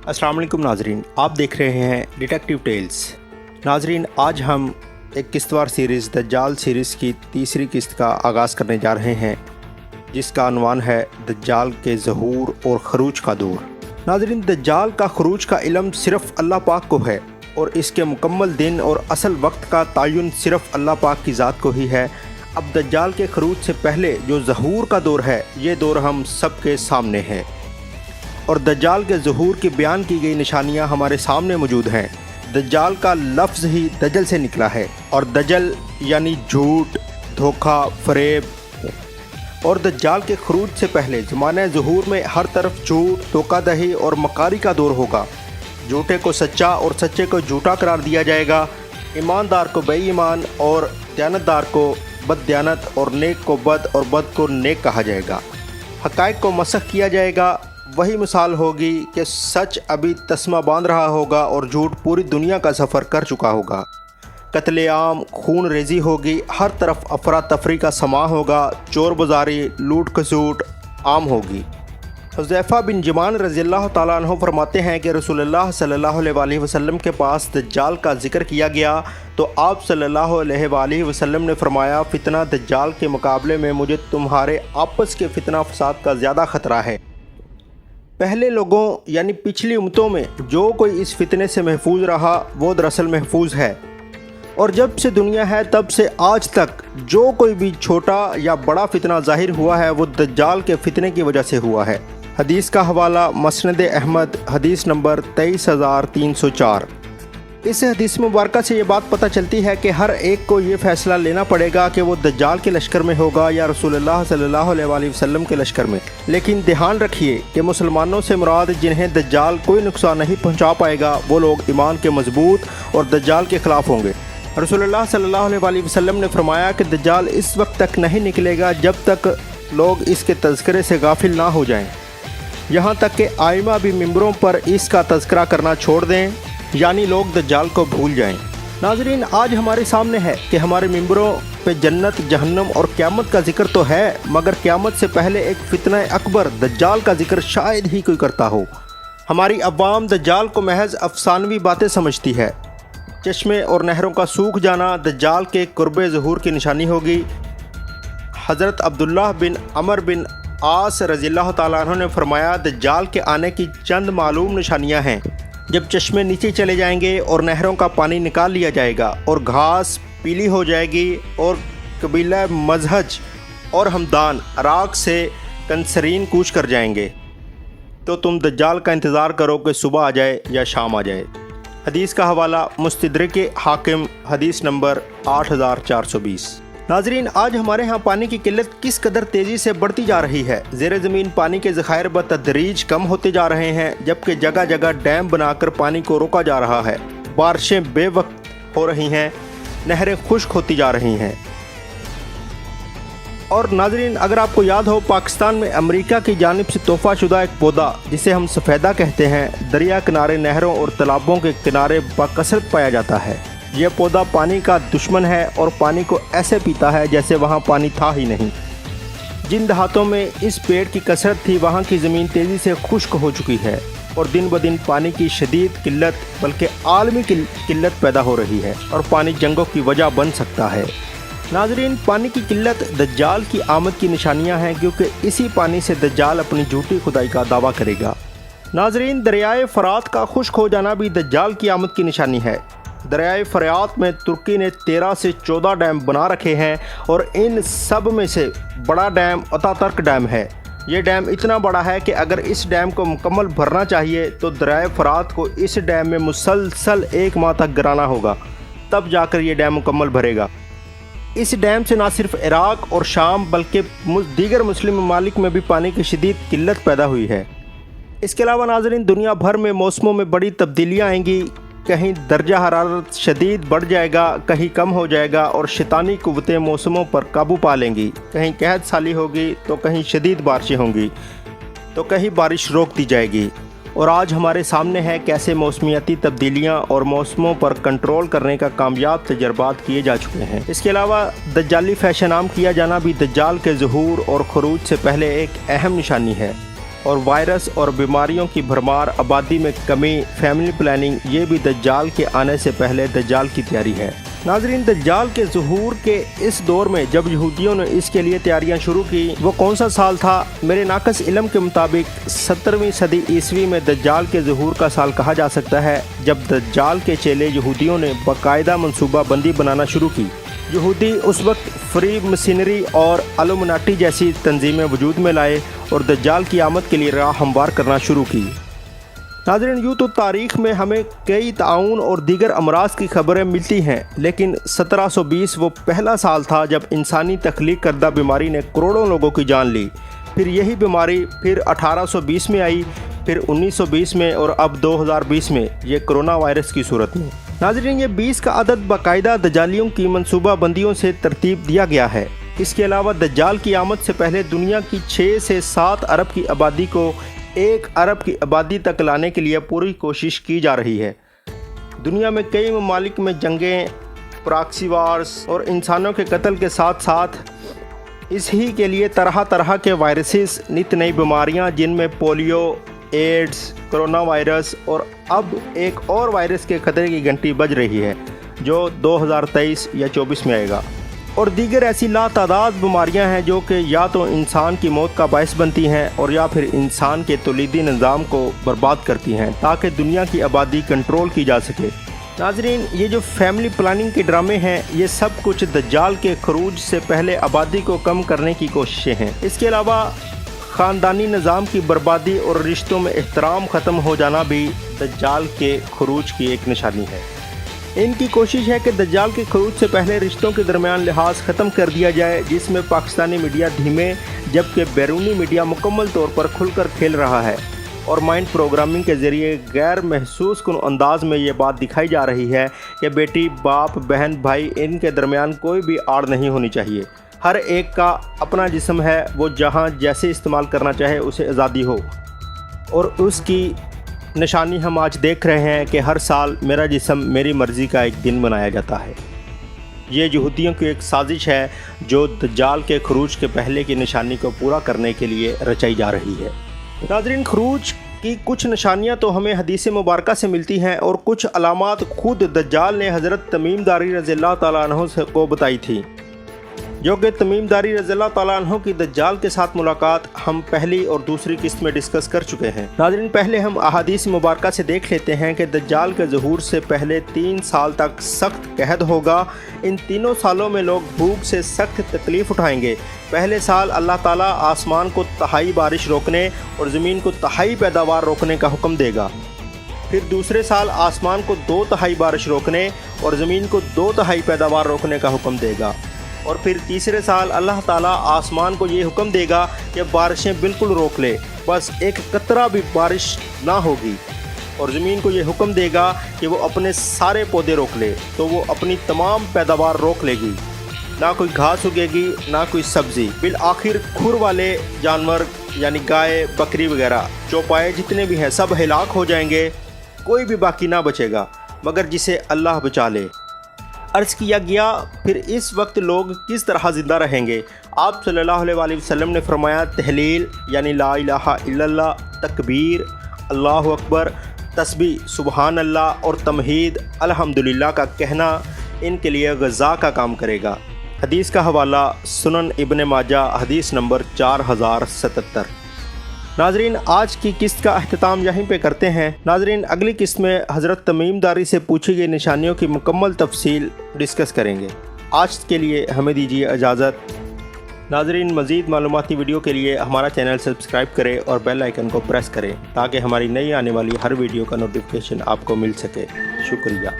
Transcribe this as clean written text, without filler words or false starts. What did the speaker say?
अस्सलाम वालेकुम नाजरीन, आप देख रहे हैं डिटेक्टिव टेल्स। नाजरीन, आज हम एक किस्तवार सीरीज़ दज्जाल सीरीज़ की तीसरी किस्त का आगाज़ करने जा रहे हैं, जिसका अनवान है दज्जाल के ज़हूर और खरूज का दौर। नाजरीन, दज्जाल का खरूज का इल्म सिर्फ़ अल्लाह पाक को है और इसके मुकम्मल दिन और असल वक्त का तयन सिर्फ़ अल्लाह पाक की ज़ात को ही है। अब दज्जाल के खरूज से पहले जो ज़हूर का दौर है, ये दौर हम सब के सामने है और दज्जाल के ज़हूर की बयान की गई निशानियां हमारे सामने मौजूद हैं। दज्जाल का लफ्ज़ ही दजल से निकला है और दजल यानी झूठ, धोखा, फरेब। और दज्जाल के खरूज से पहले ज़माने ज़हूर में हर तरफ झूठ, धोखाधड़ी और मकारी का दौर होगा। झूठे को सच्चा और सच्चे को झूठा करार दिया जाएगा। ईमानदार को बेईमान और दयानतदार को बददयानत और नेक को बद और बद को नेक कहा जाएगा। हक़ाइक़ को मसख़ किया जाएगा। वही मिसाल होगी कि सच अभी तस्मा बांध रहा होगा और झूठ पूरी दुनिया का सफ़र कर चुका होगा। कत्लेआम, खून रेज़ी होगी, हर तरफ अफरा तफरी का समा होगा, चोर बाज़ारी, लूट खसूट आम होगी। हुज़ैफ़ा बिन यमान रज़ियल्लाहु ताला अन्हु फरमाते हैं कि रसूलुल्लाह सल्लल्लाहु अलैहि वसल्लम के पास दज्जाल का ज़िक्र किया गया तो आप सल्लल्लाहु अलैहि वसल्लम ने फरमाया, फ़ितना दज्जाल के मुकाबले में मुझे तुम्हारे आपस के फ़ितना फ़साद का ज़्यादा ख़तरा है। पहले लोगों यानी पिछली उम्मतों में जो कोई इस फितने से महफूज रहा वो दरअसल महफूज है, और जब से दुनिया है तब से आज तक जो कोई भी छोटा या बड़ा फितना ज़ाहिर हुआ है वो दज्जाल के फितने की वजह से हुआ है। हदीस का हवाला मस्नद अहमद, हदीस नंबर 23304। इस हदीस मुबारक से ये बात पता चलती है कि हर एक को ये फ़ैसला लेना पड़ेगा कि वो दज्जाल के लश्कर में होगा या रसूलुल्लाह सल्लल्लाहु अलैहि वसल्लम के लश्कर में। लेकिन ध्यान रखिए कि मुसलमानों से मुराद जिन्हें दज्जाल कोई नुकसान नहीं पहुंचा पाएगा वो लोग ईमान के मजबूत और दज्जाल के ख़िलाफ़ होंगे। रसूलुल्लाह सल्लल्लाहु अलैहि वसल्लम ने फरमाया कि दज्जाल इस वक्त तक नहीं निकलेगा जब तक लोग इसके तज़किरे से गाफिल ना हो जाएँ, यहाँ तक कि आइमा भी मिंबरों पर इसका तज़किरा करना छोड़ दें, यानी लोग दज्जाल को भूल जाएं। नाज़रीन, आज हमारे सामने है कि हमारे मिंबरों पे जन्नत, जहन्नम और क़यामत का जिक्र तो है, मगर क़यामत से पहले एक फितना अकबर दज्जाल का जिक्र शायद ही कोई करता हो। हमारी अवाम दज्जाल को महज अफसानवी बातें समझती है। चश्मे और नहरों का सूख जाना दज्जाल के कुर्बे ज़हूर की निशानी होगी। हज़रत अब्दुल्लाह बिन अमर बिन आस रज़ियल्लाहु ताला अन्हु ने फरमाया, दज्जाल के आने की चंद मालूम निशानियां हैं। जब चश्मे नीचे चले जाएंगे और नहरों का पानी निकाल लिया जाएगा और घास पीली हो जाएगी और कबीला मजहज और हमदान अराक से कंसरीन कूच कर जाएंगे, तो तुम दज्जाल का इंतज़ार करो कि सुबह आ जाए या शाम आ जाए। हदीस का हवाला मुस्तदरक हाकिम, हदीस नंबर 8420। नाजरीन, आज हमारे यहाँ पानी की किल्लत किस कदर तेज़ी से बढ़ती जा रही है। ज़ेर ज़मीन पानी के ज़खायर बतदरीज कम होते जा रहे हैं, जबकि जगह जगह डैम बनाकर पानी को रोका जा रहा है। बारिशें बेवक्त हो रही हैं, नहरें खुश्क होती जा रही हैं। और नाजरीन, अगर आपको याद हो, पाकिस्तान में अमेरिका की जानिब से तोहफ़ा शुदा एक पौधा जिसे हम सफ़ेदा कहते हैं, दरिया किनारे, नहरों और तालाबों के किनारे बकसरत पाया जाता है। यह पौधा पानी का दुश्मन है और पानी को ऐसे पीता है जैसे वहाँ पानी था ही नहीं। जिन देहातों में इस पेड़ की कसरत थी वहाँ की ज़मीन तेज़ी से खुश्क हो चुकी है और दिन ब दिन पानी की शदीद किल्लत बल्कि आलमी किल्लत पैदा हो रही है और पानी जंगों की वजह बन सकता है। नाजरीन, पानी की किल्लत दज्जाल की आमद की निशानियाँ हैं, क्योंकि इसी पानी से दज्जाल अपनी झूठी खुदाई का दावा करेगा। नाजरीन, दरियाए फ़रात का खुश्क हो जाना भी दज्जाल की आमद की निशानी है। दरियाए फ़रात में तुर्की ने 13 से 14 डैम बना रखे हैं और इन सब में से बड़ा डैम अतातर्क डैम है। ये डैम इतना बड़ा है कि अगर इस डैम को मुकम्मल भरना चाहिए तो दरियाए फ़रात को इस डैम में मुसलसल 1 माह तक गिराना होगा, तब जाकर ये डैम मुकम्मल भरेगा। इस डैम से न सिर्फ इराक़ और शाम बल्कि दीगर मुस्लिम ममालिक में भी पानी की शदीद किल्लत पैदा हुई है। इसके अलावा नाज़रीन, दुनिया भर में मौसमों में बड़ी तब्दीलियाँ आएंगी। कहीं दर्जा हरारत शदीद बढ़ जाएगा, कहीं कम हो जाएगा और शैतानी कुव्वतें मौसमों पर काबू पा लेंगी। कहीं कहत साली होगी तो कहीं शदीद बारिशें होंगी तो कहीं बारिश रोक दी जाएगी। और आज हमारे सामने है कैसे मौसमियाती तब्दीलियाँ और मौसमों पर कंट्रोल करने का कामयाब तजर्बात किए जा चुके हैं। इसके अलावा दज्जाली फैशन आम किया जाना भी दज्जाल के ज़हूर और खरूज से पहले एक अहम निशानी है। और वायरस और बीमारियों की भरमार, आबादी में कमी, फैमिली प्लानिंग, ये भी दज्जाल के आने से पहले दज्जाल की तैयारी है। नाज़रीन, दज्जाल के ज़ुहूर के इस दौर में जब यहूदियों ने इसके लिए तैयारियां शुरू की, वो कौन सा साल था? मेरे नाक़स इल्म के मुताबिक 17वीं सदी ईस्वी में दज्जाल के ज़ुहूर का साल कहा जा सकता है, जब दज्जाल के चेले यहूदियों ने बाकायदा मनसूबा बंदी बनाना शुरू की। यहूदी उस वक्त फ्री मशीनरी और इल्यूमिनाटी जैसी तंजीमें वजूद में लाए और दज्जाल की आमद के लिए राह हमवार करना शुरू की। नाज़रीन, यूँ तो तारीख़ में हमें कई ताउन और दीगर अमराज की खबरें मिलती हैं, लेकिन 1720 वो पहला साल था जब इंसानी तख्लीक करदा बीमारी ने करोड़ों लोगों की जान ली। फिर यही बीमारी फिर 1820 में आई, फिर 1920 में और अब 2020 में ये कोरोना वायरस की सूरत में। नाज़रीन, ये 20 का अदद बाकायदा दज्जालियों की मनसूबा बंदियों से तरतीब दिया गया है। इसके अलावा दज्जाल की आमद से पहले दुनिया की 6 से 7 अरब की आबादी को 1 अरब की आबादी तक लाने के लिए पूरी कोशिश की जा रही है। दुनिया में कई ममालिक में जंगें, प्रॉक्सी वार्स और इंसानों के कत्ल के साथ साथ इसी के लिए तरह तरह के वायरसेस, नित नई बीमारियां जिनमें पोलियो, एड्स, कोरोना वायरस और अब एक और वायरस के खतरे की घंटी बज रही है जो 2023 या 24 में आएगा, और दीगर ऐसी लातादाद बीमारियां हैं जो कि या तो इंसान की मौत का बायस बनती हैं और या फिर इंसान के तौलीदी निज़ाम को बर्बाद करती हैं ताकि दुनिया की आबादी कंट्रोल की जा सके। नाज़रीन, ये जो फैमिली प्लानिंग के ड्रामे हैं, ये सब कुछ दज्जाल के खरूज से पहले आबादी को कम करने की कोशिशें हैं। इसके अलावा ख़ानदानी निज़ाम की बर्बादी और रिश्तों में एहतराम ख़त्म हो जाना भी दज्जाल के खरूज की एक निशानी है। इनकी कोशिश है कि दज्जाल के खरूज से पहले रिश्तों के दरमियान लिहाज ख़त्म कर दिया जाए, जिसमें पाकिस्तानी मीडिया धीमे जबकि बैरूनी मीडिया मुकम्मल तौर पर खुलकर खेल रहा है और माइंड प्रोग्रामिंग के ज़रिए गैर महसूस कुन अंदाज में ये बात दिखाई जा रही है कि बेटी, बाप, बहन, भाई, इनके दरमियान कोई भी आड़ नहीं होनी चाहिए। हर एक का अपना जिस्म है, वो जहाँ जैसे इस्तेमाल करना चाहे उसे आज़ादी हो, और उसकी निशानी हम आज देख रहे हैं कि हर साल मेरा जिस्म मेरी मर्ज़ी का एक दिन मनाया जाता है। ये यहूदियों की एक साजिश है जो दज्जाल के खरूज के पहले की निशानी को पूरा करने के लिए रचाई जा रही है। नाज़रीन, खरूज की कुछ निशानियां तो हमें हदीस मुबारका से मिलती हैं और कुछ अलामात खुद दज्जाल ने हज़रत तमीम दारी रज़ियल्लाहु तआला अन्हु को बताई थी, जो कि तमीम दारी रज़ियल्लाहु तआला अन्हु की दज्जाल के साथ मुलाकात हम पहली और दूसरी किस्त में डिस्कस कर चुके हैं। नाज़रीन, पहले हम अहादीस मुबारका से देख लेते हैं कि दज्जाल के ज़ुहूर से पहले 3 साल तक सख्त कहद होगा। इन तीनों सालों में लोग भूख से सख्त तकलीफ़ उठाएंगे। पहले साल अल्लाह ताला आसमान को तहाई बारिश रोकने और ज़मीन को तहाई पैदावार रोकने का हुक्म देगा। फिर दूसरे साल आसमान को 2 तिहाई बारिश रोकने और ज़मीन को 2 तिहाई पैदावार रोकने का हुक्म देगा। और फिर तीसरे साल अल्लाह ताला आसमान को ये हुक्म देगा कि बारिशें बिल्कुल रोक ले, बस एक कतरा भी बारिश ना होगी, और ज़मीन को ये हुक्म देगा कि वो अपने सारे पौधे रोक ले, तो वो अपनी तमाम पैदावार रोक लेगी। ना कोई घास उगेगी, ना कोई सब्ज़ी। बिल आखिर खुर वाले जानवर यानी गाय, बकरी वगैरह, चौपाए जितने भी हैं सब हिलाक हो जाएंगे, कोई भी बाकी ना बचेगा मगर जिसे अल्लाह बचा ले। अर्ज़ किया गया, फिर इस वक्त लोग किस तरह ज़िंदा रहेंगे? आप सल्लल्लाहु अलैहि वसल्लम ने फरमाया, तहलील यानी ला इलाहा इल्लल्लाह, तकबीर, अल्लाहु अकबर, तस्बीह सुबहान अल्लाह और तमहीद अल्हम्दुलिल्लाह का कहना इनके लिए ग़ज़ा का काम करेगा। हदीस का हवाला सुनन इब्न माजा, हदीस नंबर 4077। नाजरीन, आज की किस्त का अख्तिताम यहीं पे करते हैं। नाजरीन, अगली किस्त में हज़रत तमीम दारी से पूछी गई निशानियों की मुकम्मल तफसील डिस्कस करेंगे। आज के लिए हमें दीजिए इजाज़त। नाजरीन, मज़ीद मालूमाती वीडियो के लिए हमारा चैनल सब्सक्राइब करें और बेल आइकन को प्रेस करें ताकि हमारी नई आने वाली हर वीडियो का नोटिफिकेशन आपको मिल सके। शुक्रिया।